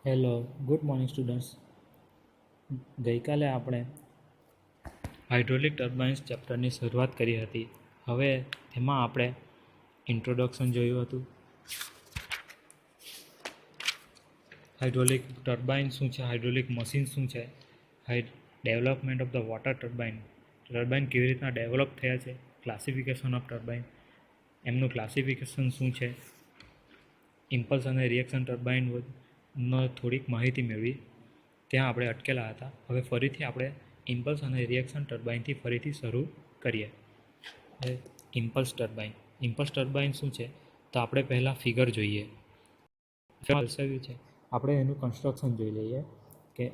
Hello, good morning students. ગઈકાલે આપણે hydraulic turbines ચેપ્ટરની શરૂઆત કરી હતી. હવે એમાં આપણે ઇન્ટ્રોડક્શન જોયું હતું. હાઇડ્રોલિક ટર્બાઇન શું છે, હાઇડ્રોલિક મશીન શું છે, development of the water turbine, turbine કેવી રીતના ડેવલપ થયા છે, ક્લાસિફિકેશન ઓફ ટર્બાઇન, એમનું ક્લાસિફિકેશન શું છે, ઇમ્પલ્સ અને રિએક્શન ટર્બાઇનનો થોડીક માહિતી મેળવી. ત્યાં આપણે અટકેલા હતા. હવે ફરીથી આપણે ઇમ્પલ્સ અને રિએક્શન ટર્બાઇનથી ફરીથી શરૂ કરીએ. હવે ઇમ્પલ્સ ટર્બાઇન શું છે, તો આપણે પહેલાં ફિગર જોઈએ. દર્શાવ્યું છે, આપણે એનું કન્સ્ટ્રક્શન જોઈ લઈએ કે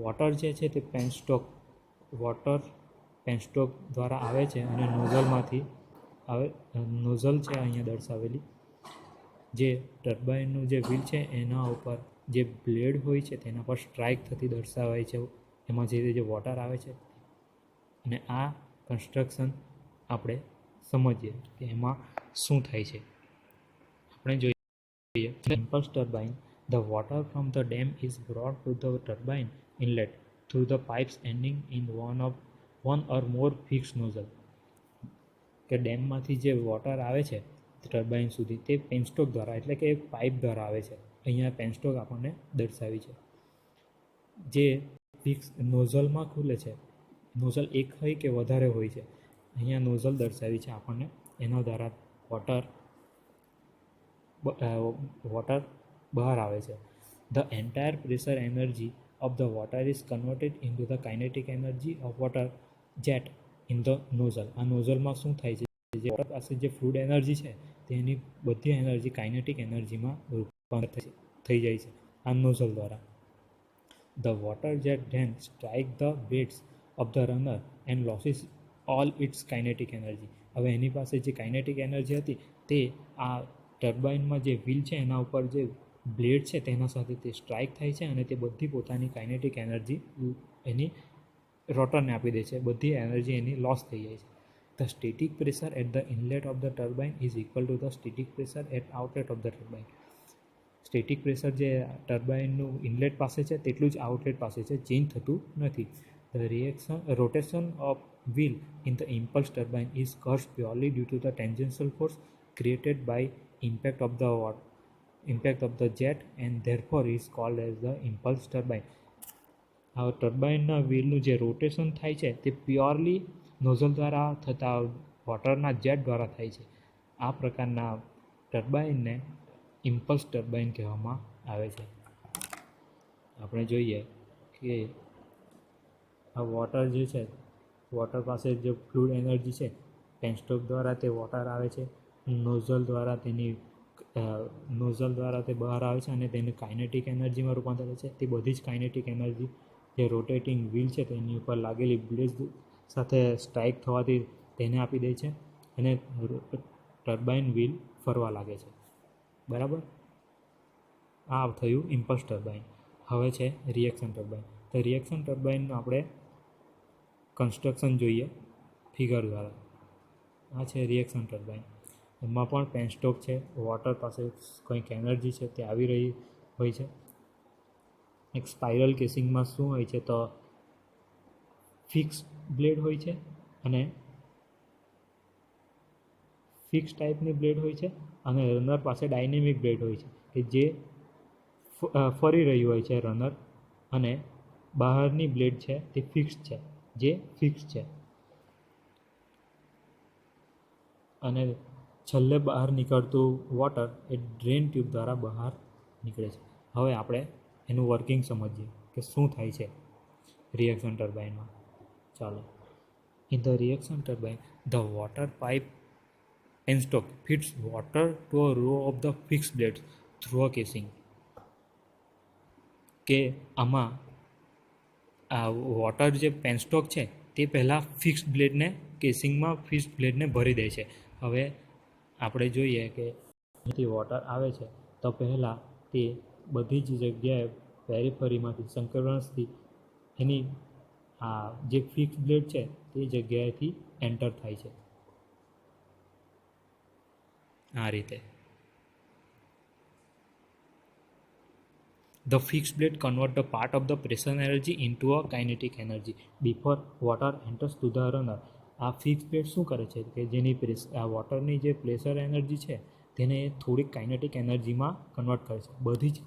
વોટર જે છે તે વોટર પેનસ્ટોક દ્વારા આવે છે અને નોઝલમાંથી આવે. નોઝલ છે અહીંયા દર્શાવેલી, જે ટર્બાઇનનું જે વ્હીલ છે એના ઉપર જે બ્લેડ હોય છે તેના પર સ્ટ્રાઇક થતી દર્શાવાય છે. એમાં જે વોટર આવે છે, અને આ કન્સ્ટ્રક્શન આપણે સમજીએ કે એમાં શું થાય છે. આપણે જોઈએ impulse turbine. The water from the dam is brought to the turbine inlet through the pipes ending in one or more fixed nozzle. કે ડેમમાંથી જે વોટર આવે છે ટર્બાઇન સુધી તે પેનસ્ટોક દ્વારા, એટલે કે એક પાઇપ દ્વારા આવે છે. અહીંયા પેનસ્ટોક આપણને દર્શાવી છે, જે ફિક્સ નોઝલમાં ખુલે છે. નોઝલ એક હોય કે વધારે હોય છે, અહીંયા નોઝલ દર્શાવી છે આપણને. એના દ્વારા વોટર બહાર આવે છે. The entire pressure energy of the water is converted into the kinetic energy of water jet in the nozzle. આ નોઝલમાં શું થાય છે, જે વોટર પાસે જે ફ્લુઇડ એનર્જી છે તેની બધી એનર્જી કાઇનેટિક એનર્જીમાં રૂપાંતર થઈ જાય છે આ નોઝલ દ્વારા. The water jet then strike the blades of the runner and loses all its kinetic energy. હવે એની પાસે જે કાઇનેટિક એનર્જી હતી તે આ ટર્બાઇનમાં જે વ્હીલ છે એના ઉપર જે બ્લેડ છે તેના સાથે તે સ્ટ્રાઇક થાય છે અને તે બધી પોતાની કાઇનેટિક એનર્જી એની રોટરને આપી દે છે. બધી એનર્જી એની લોસ થઈ જાય છે. The static pressure at the inlet of the turbine is equal to the static pressure at outlet of the turbine. Static pressure જે ટર્બાઇનનું ઇનલેટ પાસે છે તેટલું જ આઉટલેટ પાસે છે, ચેન્જ થતું નથી. The rotation of wheel in the impulse turbine is caused purely due to the tangential force created by impact of the jet and therefore is called as the impulse turbine. આ ટર્બાઇનના વ્હીલનું જે rotation થાય છે તે purely nozzle દ્વારા થતા વોટરના jet દ્વારા થાય છે. આ પ્રકારના ટર્બાઇનને ઇમ્પલ્સ ટર્બાઇન કહેવામાં આવે છે. આપણે જોઈએ કે આ વોટર જે છે, વોટર પાસે જે ફ્લુઇડ એનર્જી છે, પેનસ્ટોક દ્વારા તે વોટર આવે છે, નોઝલ દ્વારા તે બહાર આવે છે અને તેને કાઇનેટિક એનર્જીમાં રૂપાંતર થાય છે. તે બધી જ કાઇનેટિક એનર્જી જે રોટેટિંગ વ્હીલ છે તેની ઉપર લાગેલી બ્લેડ સાથે સ્ટ્રાઇક થવાથી તેને આપી દે છે અને ટર્બાઇન વ્હીલ ફરવા લાગે છે. બરાબર, આ થયું ઇમ્પલ્સ ટર્બાઇન. હવે છે રિએક્શન ટર્બાઇન. તો રિએક્શન ટર્બાઇનનું આપણે કન્સ્ટ્રક્શન જોઈએ ફિગર દ્વારા. આ છે રિએક્શન ટર્બાઇન. એમાં પણ પેનસ્ટોક છે, વોટર પાસે કંઈક એનર્જી છે તે આવી રહી હોય છે. એક સ્પાઇરલ કેસિંગમાં શું હોય છે, તો ફિક્સ બ્લેડ હોય છે અને ફિક્સ ટાઈપની બ્લેડ હોય છે, અને રનર પાસે ડાયનેમિક બ્લેડ હોય છે કે જે ફરી રહ્યું હોય છે રનર, અને બહારની બ્લેડ છે તે ફિક્સ છે, અને છેલ્લે બહાર નીકળતું વોટર એ ડ્રેન ટ્યુબ દ્વારા બહાર નીકળે છે. હવે આપણે એનું વર્કિંગ સમજીએ કે શું થાય છે રિએક્શન ટર્બાઇનમાં. ચાલો. In the reaction turbine, the water pipe penstock feeds water to a row of the fixed blades through a casing. કે આમાં આ વોટર જે પેનસ્ટોક છે તે પહેલાં ફિક્સ્ડ બ્લેડને કેસિંગમાં ફિક્સ્ડ બ્લેડને ભરી દે છે. હવે આપણે જોઈએ કે અહીંથી વોટર આવે છે તો પહેલાં તે બધી જ જગ્યાએ પેરીફરીમાંથી સંકરણથી એની આ જે ફિક્સ બ્લેડ છે તે જગ્યાએથી એન્ટર થાય છે આ રીતે. The fixed blade convert the part of the pressure energy into a kinetic energy before water enters to the runner. આ ફિક્સ બ્લેડ શું કરે છે કે જેની આ વોટરની જે પ્રેશર એનર્જી છે તેને થોડીક કાઇનેટિક એનર્જીમાં કન્વર્ટ કરે છે. બધી જ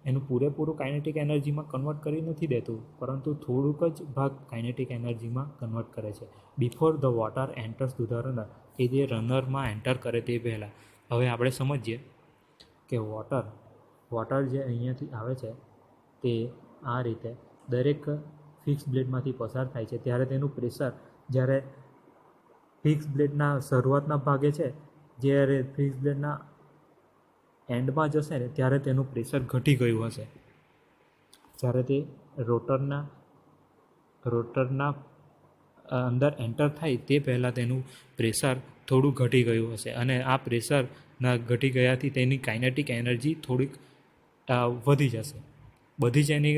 એનું પૂરેપૂરું કાઇનેટિક એનર્જીમાં કન્વર્ટ કરી નથી દેતું, પરંતુ થોડુંક જ ભાગ કાઇનેટિક એનર્જીમાં કન્વર્ટ કરે છે before the water enters two the runner, કે જે રનરમાં એન્ટર કરે તે પહેલાં. હવે આપણે સમજીએ કે વોટર જે અહીંયાથી આવે છે તે આ રીતે દરેક ફિક્સ બ્લેડમાંથી પસાર થાય છે, ત્યારે તેનું પ્રેશર જ્યારે ફિક્સ બ્લેડના શરૂઆતના ભાગે છે, જ્યારે ફિક્સ બ્લેડના એન્ડમાં જશે ને ત્યારે તેનું પ્રેશર ઘટી ગયું હશે. જ્યારે તે રોટરના અંદર એન્ટર થાય તે પહેલાં તેનું પ્રેશર થોડું ઘટી ગયું હશે, અને આ પ્રેશરના ઘટી ગયાથી તેની કાઇનેટિક એનર્જી થોડીક વધી જશે. બધી જ એની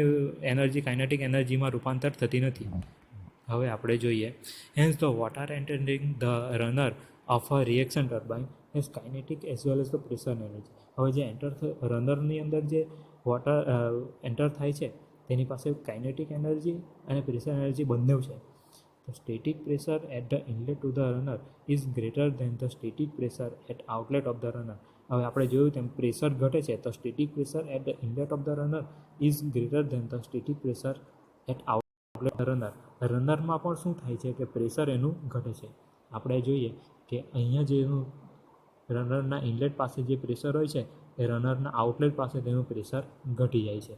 એનર્જી કાઇનેટિક એનર્જીમાં રૂપાંતર થતી નથી. હવે આપણે જોઈએ, hence the water entering the runner of a reaction turbine has kinetic as well as the pressure energy. હવે જે રનરની અંદર જે વોટર એન્ટર થાય છે તેની પાસે કાઇનેટિક એનર્જી અને પ્રેશર એનર્જી બંને છે. The static pressure at the inlet to the runner is greater than the static pressure at outlet of the runner. હવે આપણે જોયું તેમ પ્રેશર ઘટે છે તો static pressure at the inlet of the runner is greater than the static pressure at outlet રનરમાં પણ શું થાય છે કે પ્રેશર એનું ઘટે છે. આપણે જોઈએ કે અહીંયા જેનું રનરના ઇનલેટ પાસે જે પ્રેશર હોય છે એ રનરના આઉટલેટ પાસે તેનું પ્રેશર ઘટી જાય છે.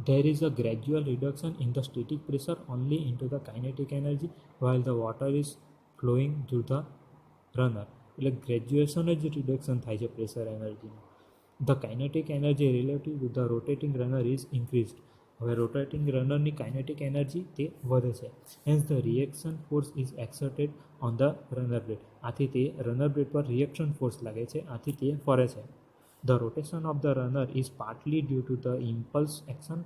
There is a gradual reduction in the static pressure only into the kinetic energy while the water is flowing through the runner. એટલે ગ્રેજ્યુએશન જ રિડક્શન થાય છે પ્રેશર એનર્જીનું. The kinetic energy relative to the rotating runner is increased. હવે rotating રનરની kinetic energy તે વધે છે. Hence the reaction force is exerted on the runner blade. આથી તે રનર બ્લેડ પર રિએક્શન ફોર્સ લાગે છે, આથી તે ફરે છે. The rotation of the runner is partly due to the impulse action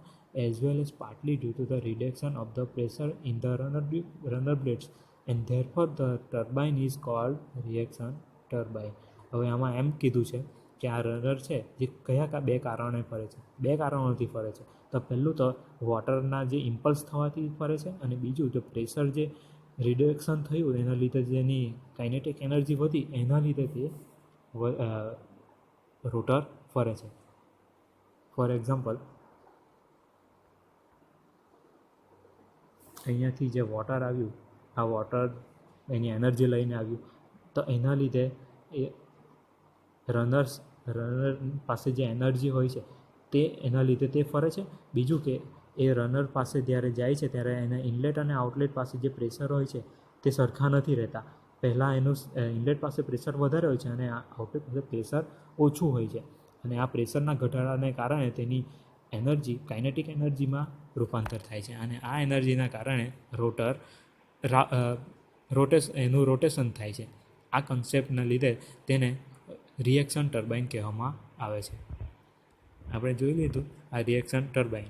as well as partly due to the reduction of the pressure in the runner blades, and therefore the turbine is called reaction turbine. હવે આમાં એમ કીધું છે કે આ runner છે જે કયા બે કારણે ફરે છે, બે કારણોથી ફરે છે. તો પહેલું તો વોટરના જે ઇમ્પલ્સ થવાથી ફરે છે, અને બીજું તો પ્રેશર જે રિડક્શન થયું એના લીધે જેની કાઇનેટિક એનર્જી વધી એના લીધે તે રોટર ફરે છે. ફોર એક્ઝામ્પલ, અહીંયાથી જે વોટર આવ્યું, આ વોટર એની એનર્જી લઈને આવ્યું, તો એના લીધે એ રનર પાસે જે એનર્જી હોય છે તે એના લીધે તે ફરે છે. બીજું કે એ રનર પાસે જ્યારે જાય છે ત્યારે એના ઇનલેટ અને આઉટલેટ પાસે જે પ્રેશર હોય છે તે સરખા નથી રહેતા. પહેલાં એનું ઇનલેટ પાસે પ્રેશર વધારે હોય છે અને આઉટલેટ પાસે પ્રેશર ઓછું હોય છે, અને આ પ્રેશરના ઘટાડાને કારણે તેની એનર્જી કાઇનેટિક એનર્જીમાં રૂપાંતર થાય છે, અને આ એનર્જીના કારણે એનું રોટેશન થાય છે. આ કન્સેપ્ટના લીધે તેને રિએક્શન ટર્બાઇન કહેવામાં આવે છે. આપણે જોઈ લીધું આ રિએક્શન ટર્બાઇન.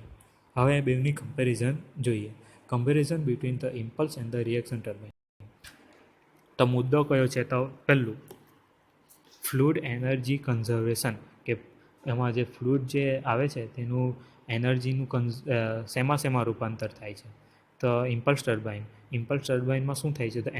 હવે બેની કમ્પેરિઝન જોઈએ. Comparison between the impulse and the reaction turbine. તો મુદ્દો કયો છે? તો પહેલું, ફ્લુઇડ એનર્જી કન્ઝર્વેશન, કે એમાં જે ફ્લુઇડ જે આવે છે તેનું એનર્જીનું શેમાં રૂપાંતર થાય છે. તો ઇમ્પલ્સ ટર્બાઇનમાં શું થાય છે? તો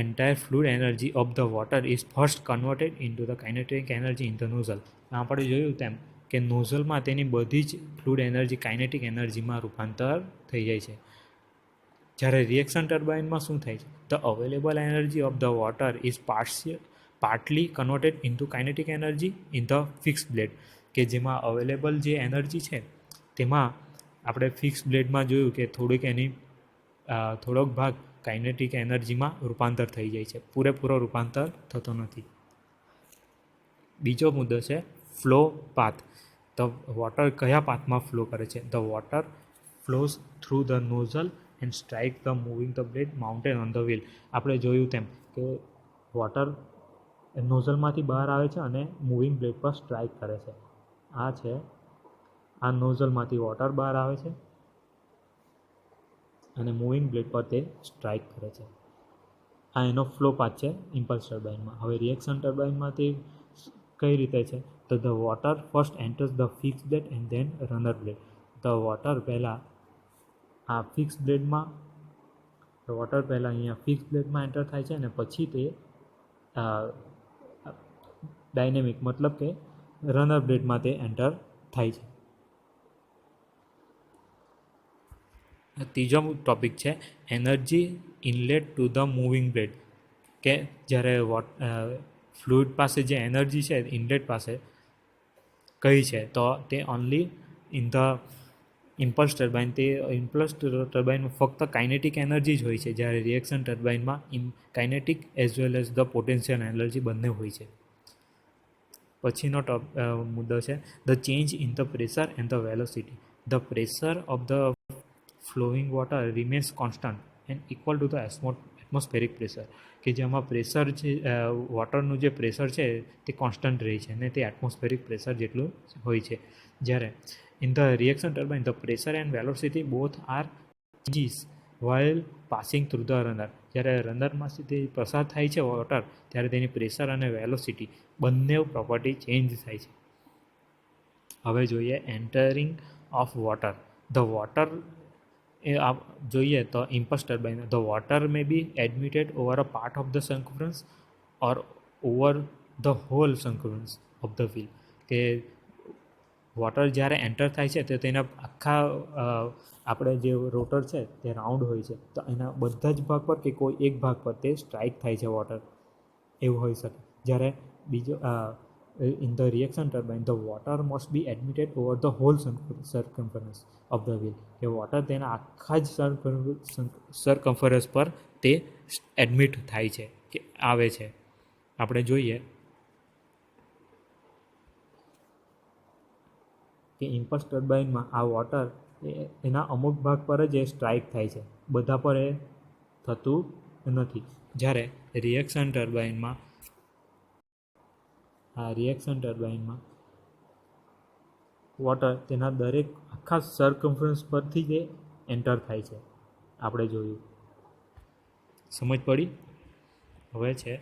entire fluid energy of the water is first converted into the kinetic energy in the nozzle. આપણે જોયું તેમ કે નોઝલમાં તેની બધી જ ફ્લુઇડ એનર્જી કાઇનેટિક એનર્જીમાં રૂપાંતર થઈ જાય છે. જ્યારે રિએક્શન ટર્બાઇનમાં શું થાય છે? The available energy of the water is partly converted into kinetic energy in the fix blade, કે જેમાં અવેલેબલ જે એનર્જી છે તેમાં આપણે ફિક્સ બ્લેડમાં જોયું કે થોડોક ભાગ કાઇનેટિક એનર્જીમાં રૂપાંતર થઈ જાય છે, પૂરેપૂરો રૂપાંતર થતો નથી. બીજો મુદ્દો છે ફ્લો પાથ. તો વોટર કયા પાથમાં ફ્લો કરે છે? The water flows through the nozzle and strike the moving the blade mountain on the wheel. આપણે જોયું તેમ કે વોટર નોઝલમાંથી બહાર આવે છે અને મૂવિંગ બ્લેડ પર સ્ટ્રાઇક કરે છે. આ નોઝલમાંથી વોટર બહાર આવે છે અને મૂવિંગ બ્લેડ પર તે સ્ટ્રાઇક કરે છે. આ એનો ફ્લો પાથ છે ઇમ્પલ્સ ટર્બાઇનમાં. હવે રિએક્શન ટર્બાઇનમાં તે કઈ રીતે છે? તો the water first enters the fix blade and then runner blade. The water પહેલાં આ ફિક્સ બ્લેડમાં અહીંયા ફિક્સ બ્લેડમાં એન્ટર થાય છે અને પછી તે ડાયનેમિક મતલબ કે રનર બ્લેડમાં તે એન્ટર થાય છે. ત્રીજો ટોપિક છે energy inlet to the moving blade. કે જ્યારે ફ્લુઇડ પાસે જે એનર્જી છે ઇનલેટ પાસે કઈ છે, તો તે only in the impulse turbine. તે ઇમ્પલ્સ ટર્બાઇનમાં ફક્ત કાઇનેટિક એનર્જી જ હોય છે, જ્યારે રિએક્શન ટર્બાઇનમાં kinetic as well as the potential energy બંને હોય છે. પછીનો મુદ્દો છે the change in the pressure and the velocity. The pressure of the flowing water remains constant and equal to the atmospheric pressure. કે જેમાં પ્રેશર છે, વોટરનું જે પ્રેશર છે તે કોન્સ્ટન્ટ રહે છે અને તે એટમોસ્ફેરિક પ્રેશર જેટલું હોય છે. જ્યારે in the reaction turbine the pressure and velocity both are changes while passing through the runner. જ્યારે રનરમાંથી તે પસાર થાય છે વોટર, ત્યારે તેની પ્રેશર અને વેલોસિટી બંને પ્રોપર્ટી ચેન્જ થાય છે. હવે જોઈએ entering of water. The water જોઈએ તો impulse turbine the water may be admitted over a part of the circumference or over the whole circumference of the wheel. કે વોટર જ્યારે એન્ટર થાય છે તો તેના આખા આપણે જે રોટર છે તે રાઉન્ડ હોય છે, તો એના બધા જ ભાગ પર કે કોઈ એક ભાગ પર તે સ્ટ્રાઇક થાય છે વોટર, એવું હોઈ શકે. જ્યારે બીજો in the reaction turbine the water must be admitted over the whole circumference of the wheel. કે વોટર તેના આખા જ સર્કમ્ફરન્સ પર તે એડમિટ થાય છે કે આવે છે. આપણે જોઈએ કે ઇમ્પલ્સ ટર્બાઇનમાં આ વોટર એના અમુક ભાગ પર જ એ સ્ટ્રાઇક થાય છે, બધા પર એ થતું નથી. જ્યારે રિએક્શન ટર્બાઇનમાં વોટર તેના દરેક આખા સર્કમ્ફરન્સ પરથી જ એન્ટર થાય છે. આપણે જોયું, સમજ પડી. હવે છે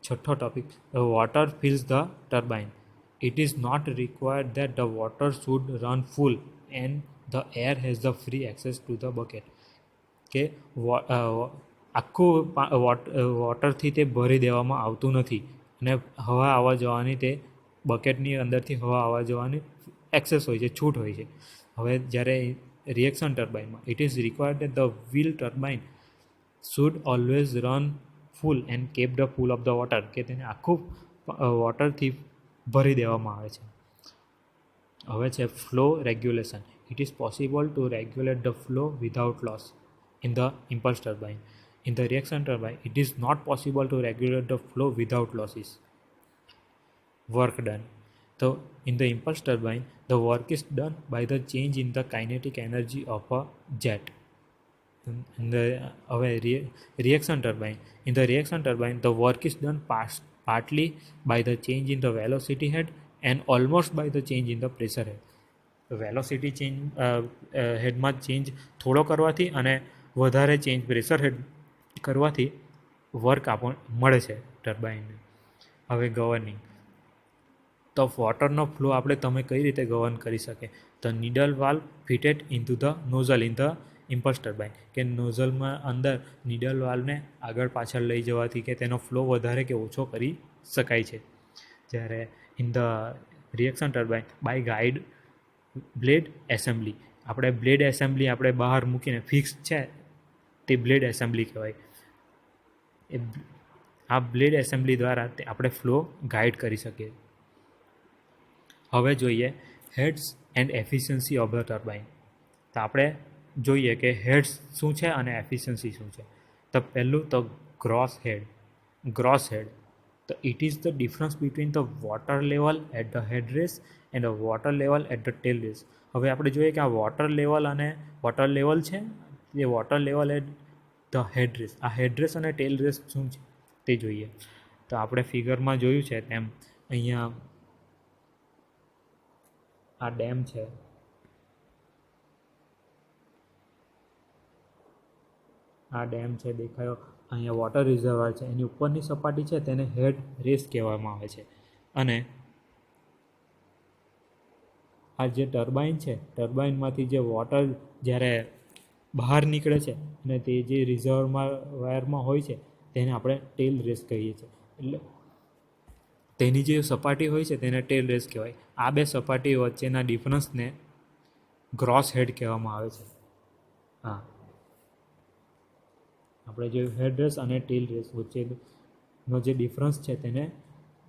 છઠ્ઠો topic water fills the turbine. It is not required that the water should run full and the air has the free access to the bucket. કે આખું વોટરથી તે ભરી દેવામાં આવતું નથી અને હવા આવવા જવાની તે બકેટની અંદરથી હવા આવવા જવાની એક્સેસ હોય છે, છૂટ હોય છે. હવે જ્યારે રિએક્શન ટર્બાઇનમાં it is required that the wheel turbine should always run full and keep the full of the water. કે તેને આખું વોટરથી ભરી દેવામાં આવે છે. હવે છે flow regulation. It is possible to regulate the flow without loss in the impulse turbine. In the reaction turbine it is not possible to regulate the flow without losses. Work done. તો in the impulse turbine the work is done by the change in the kinetic energy of a jet. હવે reaction turbine. In the reaction turbine the work is done partly by the change in the velocity head and almost by the change in the pressure head. Velocity change હેડમાં change થોડો કરવાથી અને વધારે change pressure હેડ કરવાથી work મળે છે ટર્બાઇનને. હવે governing. તો વોટરનો ફ્લો તમે કઈ રીતે ગવર્ન કરી શકે? The needle valve fitted in to the nozzle in the impulse turbine. કે નોઝલમાં અંદર નીડલ વાલ્વને આગળ પાછળ લઈ જવાથી કે તેનો ફ્લો વધારે કે ઓછો કરી શકાય છે. જ્યારે in the reaction turbine by guide blade assembly. આપણે બ્લેડ એસેમ્બલી આપણે બહાર મૂકીને ફિક્સ છે તે બ્લેડ એસેમ્બલી કહેવાય. આ બ્લેડ એસેમ્બલી દ્વારા આપણે ફ્લો ગાઈડ કરી શકીએ. હવે જોઈએ heads and efficiency of the turbine. તો આપણે જોઈએ કે હેડ્સ શું છે અને એફિશિયન્સી શું છે. તો પહેલું તો ગ્રોસ હેડ. તો it is the difference between the water level at the head race and the water level at the tail race. હવે આપણે જોઈએ કે આ વોટર લેવલ છે, એ water level at the head race. આ હેડ રેસ અને ટેલ રેસ શું છે તે જોઈએ. તો આપણે ફિગરમાં જોયું છે તેમ અહીંયા આ ડેમ છે. આ ડેમ છે દેખાયો, અહીંયા વોટર રિઝર્વર છે, એની ઉપરની સપાટી છે તેને હેડ રેસ કહેવામાં આવે છે. અને આ જે ટર્બાઇન છે, ટર્બાઇનમાંથી જે વોટર જ્યારે બહાર નીકળે છે અને તે જે રિઝર્વમાં વાયરમાં હોય છે તેને આપણે ટેલ રેસ કહીએ છીએ. એટલે તેની જે સપાટી હોય છે તેને ટેલ રેસ કહેવાય. આ બે સપાટી વચ્ચેના ડિફરન્સને ગ્રોસ હેડ કહેવામાં આવે છે. હા, આપણે જે હેડ રેસ અને ટેલ રેસ વચ્ચેનો જે ડિફરન્સ છે તેને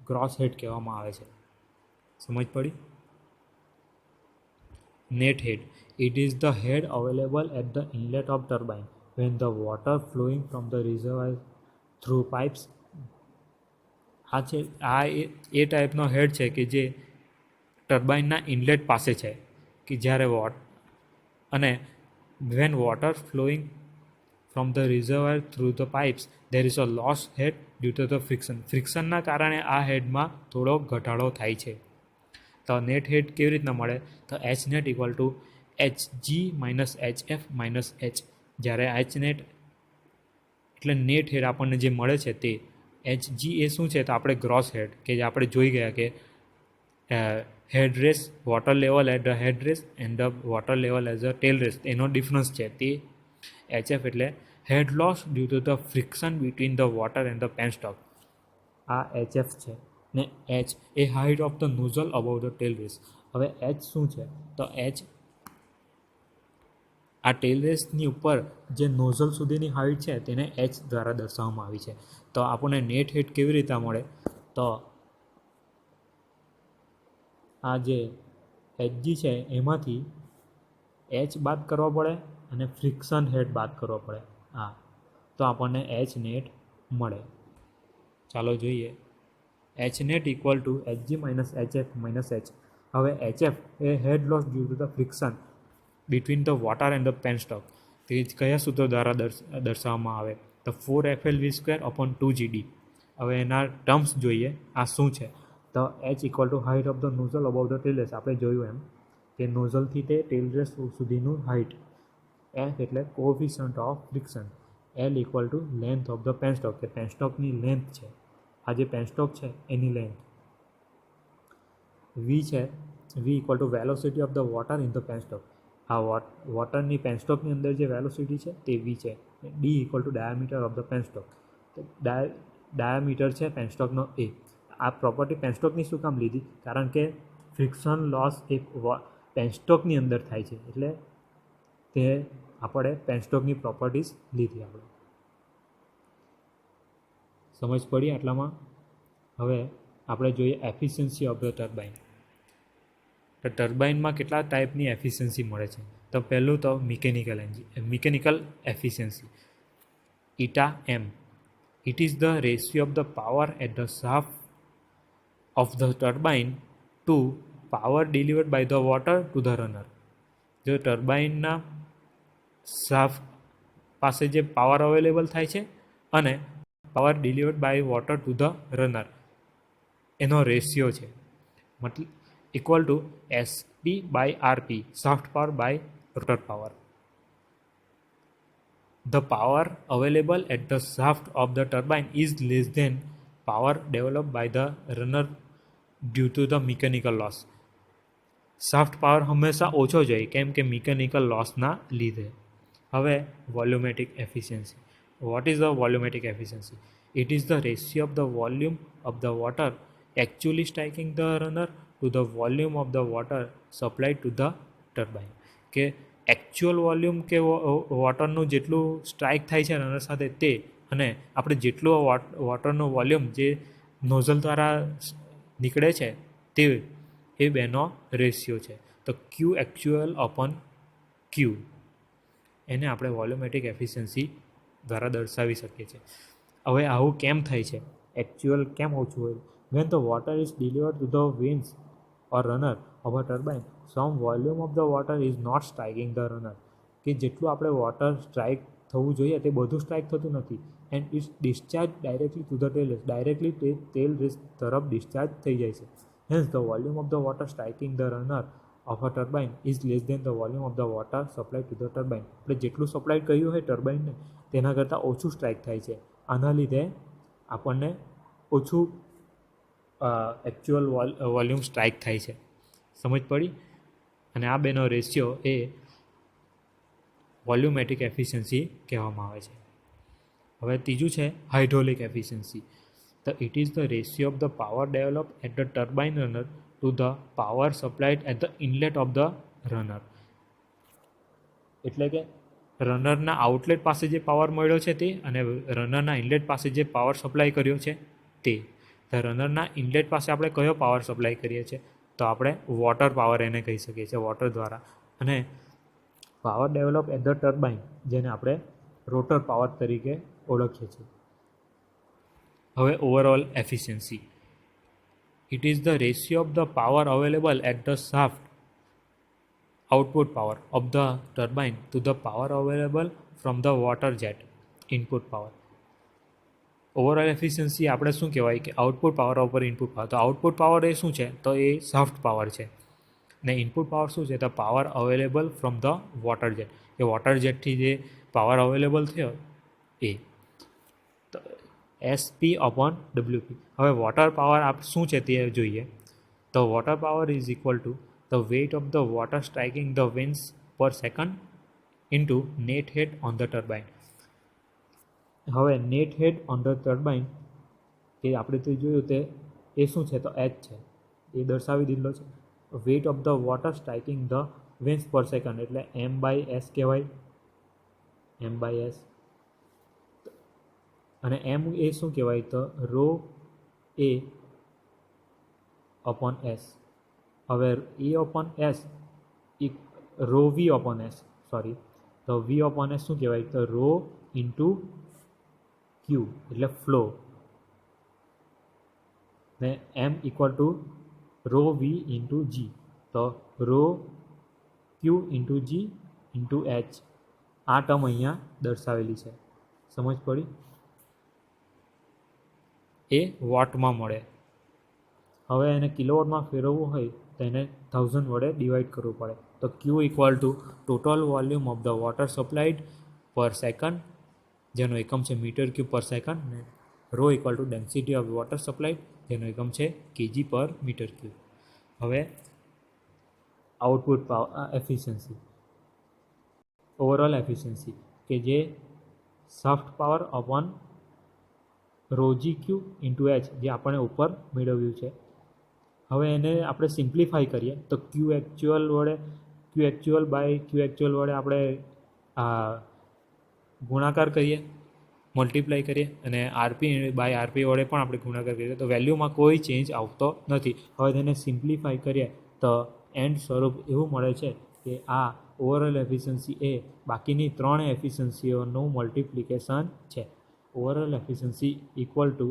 ગ્રોસ હેડ કહેવામાં આવે છે. સમજ પડી? Net head. It is the head available at the inlet of turbine when the water flowing from the reservoir through pipes. આ એ ટાઈપનો હેડ છે કે જે ટર્બાઇનના ઇનલેટ પાસે છે કે જ્યારે અને when water flowing from the reservoir through the pipes there is a loss head due to the friction. ફ્રિક્શનના કારણે આ હેડમાં થોડો ઘટાડો થાય છે. તો નેટ હેડ કેવી રીતના મળે? તો H net equal to H G minus H F minus H. જ્યારે એચ નેટ એટલે નેટ હેડ આપણને જે મળે છે તે એચ જી એ શું છે? તો આપણે ગ્રોસ હેડ કે જે આપણે જોઈ ગયા કે head race, water level at the head race and the water level as a tail race, એનો ડિફરન્સ છે તે એચ એફ એટલે head loss due to the friction between the water and the penstock. આ H F છે. ને H એ height of the nozzle above the tail race. હવે H શું છે? તો એચ આ ટેલ રેસની ઉપર જે નોઝલ સુધીની હાઇટ છે તેને એચ દ્વારા દર્શાવવામાં આવી છે. તો આપણને નેટ હેડ કેવી રીતે મળે? તો આ જે એચજી છે એમાંથી એચ બાદ કરવો પડે અને ફ્રિક્શન હેડ બાદ કરવો પડે. હા, તો આપણને એચ નેટ મળે. ચાલો જોઈએ. H net equal to H G minus H F minus H. હવે એચ એફ એ head loss due to the friction between the water and the penstock. તે કયા સૂત્રો દ્વારા દર્શાવવામાં આવે? તો 4FL_V² અપોન 2GD. હવે એના ટર્મ્સ જોઈએ. આ શું છે? તો H equal to height of the nozzle above the tail race. આપણે જોયું એમ કે નોઝલથી તે ટેલ રેસ સુધીનું હાઇટ. એફ એટલે coefficient of friction. L equal to length of the penstock, કે પેનસ્ટોકની લેન્થ છે. આ જે પેનસ્ટોક છે એની લેન્થ. વી છે, V equal to velocity of the water in the penstock. આ વોટરની પેનસ્ટોકની અંદર જે વેલોસિટી છે તે વી છે. D equal to diameter of the penstock. તો ડાયામીટર છે પેનસ્ટોકનો એ. આ પ્રોપર્ટી પેનસ્ટોકની શું કામ લીધી? કારણ કે ફ્રિક્શન લોસ એ પેનસ્ટોકની અંદર થાય છે એટલે તે આપણે પેનસ્ટોકની પ્રોપર્ટીઝ લીધી. આપણે સમજ પડી આટલામાં? હવે આપણે જોઈએ એફિશિયન્સી ઓફ ધ ટર્બાઇન. તો ટર્બાઇનમાં કેટલા ટાઈપની એફિશિયન્સી મળે છે? તો પહેલું તો mechanical efficiency, eta M. It is the ratio of the power at the shaft of the turbine to power delivered by the water to the runner. જો ટર્બાઇનના શાફ્ટ પાસે જે પાવર અવેલેબલ થાય છે અને power delivered by water to the runner એનો ratio છે. મતલબ equal to SP by RP, shaft power by rotor power. The power available at the shaft of the turbine is less than power developed by the runner due to the mechanical loss. Shaft power હંમેશા ઓછો જોઈએ કેમ કે mechanical લોસના લીધે. હવે volumetric efficiency. What is the volumetric efficiency? It is the ratio of the volume of the water actually striking the runner to the volume of the water supplied to the turbine. કે actual volume કે વોટરનું જેટલું strike થાય છે runner સાથે તે, અને આપણે જેટલું વોટરનું વોલ્યુમ જે નોઝલ દ્વારા નીકળે છે તે, એ બેનો રેશિયો છે. તો ક્યુ એકચ્યુઅલ અપોન ક્યુ, એને આપણે વોલ્યુમેટિક એફિશિયન્સી દ્વારા દર્શાવી શકીએ છીએ. હવે આવું કેમ થાય છે? એકચ્યુઅલ કેમ ઓછું હોય? When the water is delivered to the vanes or runner of a turbine, some volume of the water is not striking the runner. કે જેટલું આપણે વોટર સ્ટ્રાઇક થવું જોઈએ તે બધું સ્ટ્રાઇક થતું નથી. And its discharge directly to the tail race. Directly તે ટેલ રેસ તરફ ડિસ્ચાર્જ થઈ જાય છે. Hence the volume of the water striking the runner of a turbine is less than the volume of the water supply to the turbine. આપણે જેટલું supply કર્યું હોય ટર્બાઇનને તેના કરતાં ઓછું સ્ટ્રાઇક થાય છે. આના લીધે આપણને ઓછું એકચ્યુઅલ વોલ્યુમ સ્ટ્રાઇક થાય છે. સમજ પડી? અને આ બેનો રેશિયો એ વોલ્યુમેટ્રિક એફિશિયન્સી કહેવામાં આવે છે. હવે ત્રીજું છે hydraulic efficiency. It is the ratio of the power develop at the turbine runner to the power supplied at the inlet of the runner. એટલે કે રનરના આઉટલેટ પાસે જે પાવર મળ્યો છે તે અને રનરના ઇનલેટ પાસે જે પાવર સપ્લાય કર્યો છે તે. તો રનરના ઇનલેટ પાસે આપણે કયો પાવર સપ્લાય કરીએ છીએ? તો આપણે વોટર પાવર એને કહી શકીએ છીએ, વોટર દ્વારા. અને power develop at the turbine, જેને આપણે રોટર પાવર તરીકે ઓળખીએ છીએ. હવે overall efficiency. It is the ratio of the power available at the shaft output power of the turbine to the power available from the water jet input power. Overall efficiency આપણે શું કહેવાય કે output power ઉપર input power. તો output power એ શું છે? તો એ shaft power છે. ને ઇનપુટ પાવર શું છે? તો power available from the water jet. એ વોટર જેટથી જે પાવર અવેલેબલ થયો એ. તો SP અપોન WP. હવે વોટર પાવર શું છે તે જોઈએ. તો water power is equal to the weight of the water striking the vanes per second into net head on the turbine. હવે net head on the turbine કે આપણે તો જોયું તે એ શું છે? તો H છે, એ દર્શાવી દીધેલો છે. Weight of the water striking the vanes per second એટલે M/S કહેવાય, M/S. અને M એ શું કહેવાય? તો રો એ અપોન S. હવે E upon S rho V upon S, sorry, તો વી અપોન S શું કહેવાય? તો રો ઇન્ટુ ક્યુ એટલે ફ્લો. ને M equal to rho V into G. તો rho Q into G into H. આ term અહીંયા દર્શાવેલી છે. સમજ પડી? એ વોટમાં મળે. હવે એને કિલોવોટમાં ફેરવવું હોય તો એને 1000 વડે ડિવાઈડ કરવું પડે. તો Q equal to total volume of the water supplied per second, જેનો એકમ છે મીટર ક્યુબ પર સેકન્ડ. ને rho equal to density of water supplied, જેનો એકમ છે કેજી પર મીટર ક્યુબ. હવે output power efficiency, overall efficiency કે જે શાફ્ટ પાવર અપોન રોજી ક્યુ ઇન્ટુ એચ જે આપણે ઉપર મેળવ્યું છે. હવે એને આપણે સિમ્પ્લિફાઈ કરીએ તો ક્યુ એકચ્યુઅલ બાય ક્યુ એકચ્યુઅલ વડે આપણે ગુણાકાર કરીએ, મલ્ટીપ્લાય કરીએ, અને આરપી બાય આરપી વડે પણ આપણે ગુણાકાર કરીએ તો વેલ્યુમાં કોઈ ચેન્જ આવતો નથી. હવે તેને સિમ્પ્લિફાઈ કરીએ તો એન્ડ સ્વરૂપ એવું મળે છે કે આ ઓવરઓલ એફિશિયન્સી એ બાકીની 3 એફિશિયન્સીઓનું મલ્ટિપ્લિકેશન છે. Overall efficiency equal to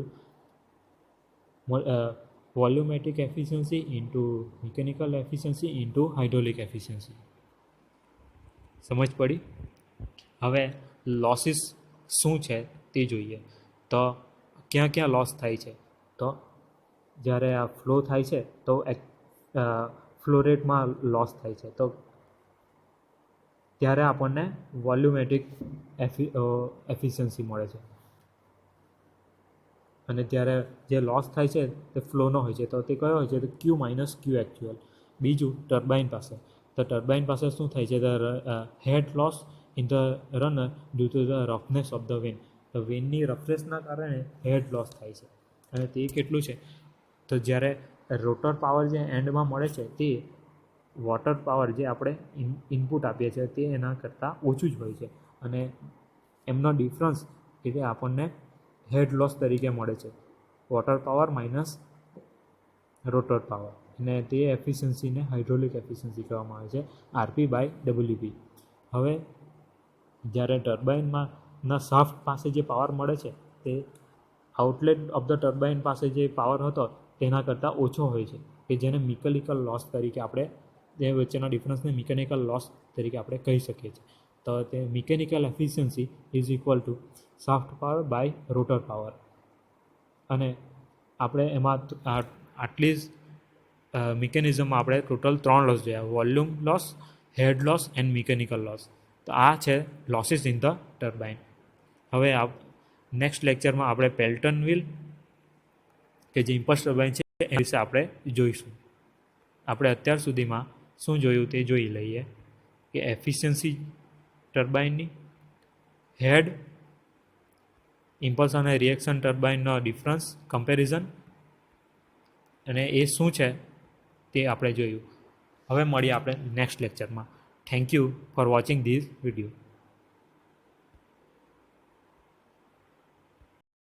volumetric efficiency into mechanical efficiency into hydraulic efficiency. સમજ પડી? હવે લોસીસ શું છે તે જોઈએ. તો ક્યાં ક્યાં લોસ થાય છે? તો જ્યારે આ ફ્લો થાય છે તો ફ્લો રેટમાં લોસ થાય છે. તો ત્યારે આપણને વોલ્યુમેટ્રિક એફિશિયન્સી મળે છે. અને ત્યારે જે લોસ થાય છે તે ફ્લોનો હોય છે. તો તે કયો હોય છે? તો ક્યુ માઇનસ ક્યુ એકચ્યુઅલ. બીજું ટર્બાઇન પાસે. તો ટર્બાઇન પાસે શું થાય છે? The head loss in the runner due to the roughness of the vane. તો વેનની રફનેસના કારણે હેડ લોસ થાય છે. અને તે કેટલું છે? તો જ્યારે રોટર પાવર જે એન્ડમાં મળે છે તે વોટર પાવર જે આપણે ઇનપુટ આપીએ છીએ તે એના કરતાં ઓછું જ હોય છે. અને એમનો ડિફરન્સ એટલે આપણને હેડ લોસ તરીકે મળે છે. Water power minus rotor power. અને તે એફિશિયન્સીને હાઇડ્રોલિક એફિશિયન્સી કહેવામાં આવે છે, આરપી બાય ડબલ્યુપી. હવે જ્યારે ટર્બાઇનમાં શાફ્ટ પાસે જે પાવર મળે છે તે આઉટલેટ ઓફ ધ ટર્બાઇન પાસે જે પાવર હતો તેના કરતાં ઓછો હોય છે, કે જેને મિકેનિકલ લોસ તરીકે આપણે તે વચ્ચેના ડિફરન્સને મિકેનિકલ લોસ તરીકે આપણે કહી શકીએ છીએ. તો તે mechanical efficiency is equal to shaft power by rotor power. અને આપણે એમાં આટલી જ મિકેનિઝમમાં આપણે ટોટલ 3 લોસ જોયા: volume loss, head loss and mechanical loss. તો આ છે લોસીસ ઇન ધ ટર્બાઇન. હવે નેક્સ્ટ લેક્ચરમાં આપણે પેલ્ટન વ્હીલ કે જે ઇમ્પલ્સ ટર્બાઇન છે એ વિશે આપણે જોઈશું. આપણે અત્યાર સુધીમાં શું જોયું તે જોઈ લઈએ કે એફિશિયન્સી ટર્બાઇનની, હેડ, ઇમ્પલ્સ અને રિએક્શન ટર્બાઇનનો ડિફરન્સ, કમ્પેરિઝન અને એ શું છે તે આપણે જોયું. હવે મળીએ આપણે નેક્સ્ટ લેક્ચરમાં. Thank you for watching this video.